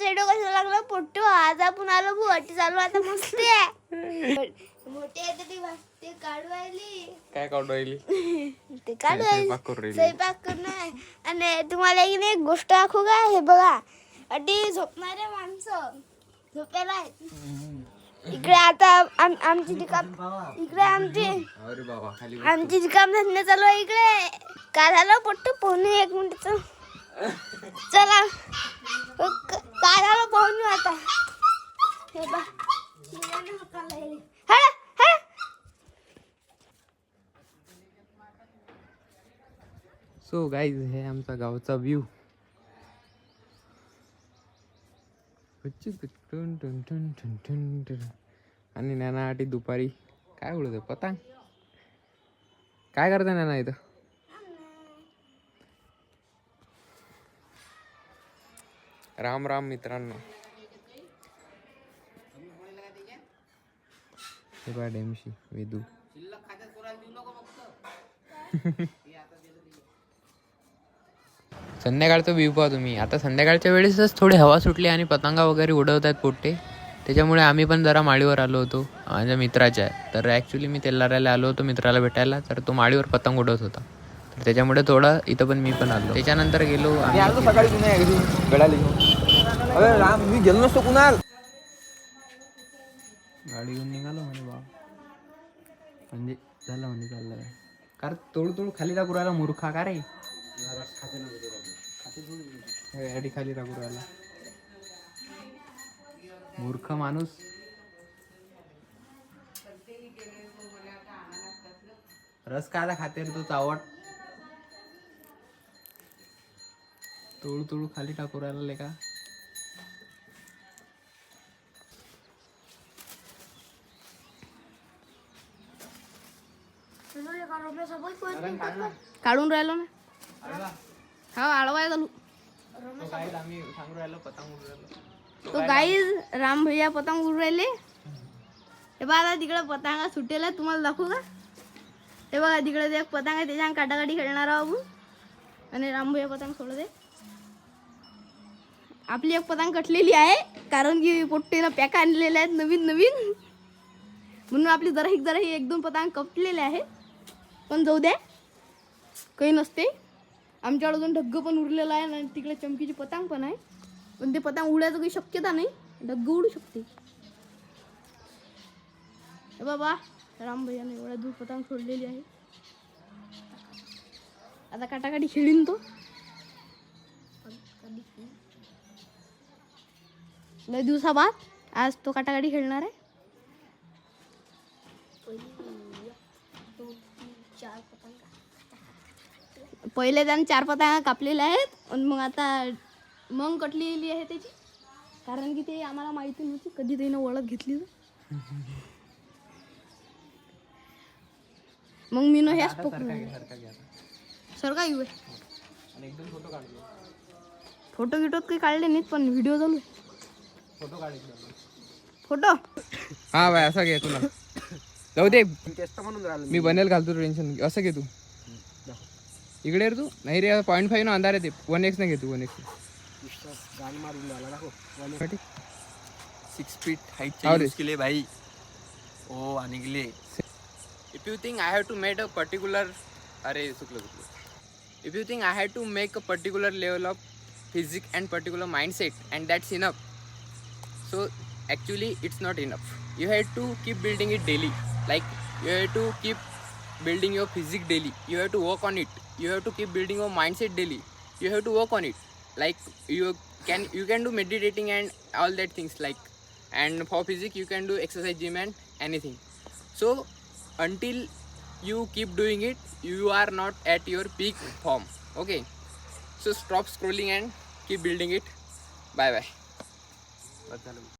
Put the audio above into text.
Video कसं लागला पोट्टू आज आपण आलो बुवाटी चालू आता मस्ती आहे मोठे येते ते काढू राहिली काय काढू राहिली ते काढू राहिली स्वयंपाक करणं. आणि तुम्हाला एक गोष्ट दाखवू का हे बघा अटी झोपणारे माणसं झोपेला आहेत इकडे आता आमची रिकाम इकडे आमची रिकाम धंदे चालू आहे इकडे. काय झालं पोट्टू पाहुणे 1 मिनिटचं चला काय झालं पाहून आता हे बा सो गाईज हे आमचा गावचा व्ह्यू. आणि नानासाठी दुपारी काय बोलत पतंग काय करता नाना इथं. राम राम मित्रांनो. हे बा डेमशी वेदू संध्याकाळचा व्ह्यू पहा तुम्ही. आता संध्याकाळच्या वेळेसच थोडी हवा सुटली आणि पतंगा वगैरे उडवत आहेत पोट्टे. त्याच्यामुळे आम्ही पण जरा माळीवर आलो होतो माझ्या मित्राच्या. तर ॲक्च्युली मी तेलाराला आलो होतो मित्राला भेटायला. तर तो माळीवर पतंग उडवत होता तर त्याच्यामुळे थोडं इथं पण मी पण आलो. त्याच्यानंतर गेलो आम्ही सकाळी राम मी गेलो नसतो कुणाल गाडी घेऊन निघालो म्हणे बा म्हणजे झालं म्हणजे चाललं कारण तोडू खाली टाकू राहिला मूर्खा का रे. गाडी खाली टाकू राहिला मूर्ख माणूस. रस कायला खाते रे तो चावट. तोडू खाली टाकू राहिला लेका. काढून राहिलो ना हा आळवाय चालू आम्ही सांगू राहिलो पतंग उडू राहिलो. तो गाईज राम भैया पतंग उडू राहिले. हे बघा तिकडे पतंगा सुटेल आहे तुम्हाला दाखवू का. हे बघा तिकडे एक पतंग आहे त्याच्या काटाकाटी खेळणार आहोत आपण. आणि राम भैया पतंग सोडत आहे. आपली एक पतंग कटलेली आहे कारण की पोट्टेला पॅक आणलेले आहेत नवीन म्हणून आपली जरा 1-2 पतंग कपलेले आहेत. पण जाऊ द्या काही नसते. आमच्याकडे अजून ढग्ग पण उरलेलं आहे आणि तिकडे चमकीची पतंग पण आहे. पण ते पतंग उडायचं काही शक्यता नाही. ढग्ग उडू शकते. हे बाबा राम भैयाने एवढ्या दूर पतंग सोडलेली आहे. आता काटाकाटी खेळीन तो. लय दिवसाबाद आज तो काटाकाटी खेळणार आहे. पहिले त्याने 4 पतंगा कापलेल्या आहेत आणि मग कटलेली आहे त्याची कारण की ते आम्हाला माहिती नव्हती कधी त्यानं ओळख घेतली. मग मी न ह्याच सरका येऊ फोटो गिटोत काही काढले नाहीत पण व्हिडिओ चालू फोटो हा बाय असं घे तुला जाऊ दे मी बनेल घालतो टेन्शन असं घे तू. इकडे तू नाही रे 0.5 ना अंधार आहे ते 1x नाही घेतो 1x 6 feet हाइट चाहिए उसके लिए भाई ओ आने के लिए. If you think I have to make a particular if you think I have to make a particular level of physics and particular mindset and that's enough, so actually it's not enough. You have to keep building it daily. Like you have to keep building your physics daily. You have to work on it. You have to keep building your mindset daily. You have to work on it. Like you can do meditating and all that things like. And for physics you can do exercise, gym and anything. So until you keep doing it, you are not at your peak form. Okay. So stop scrolling and keep building it. Bye bye.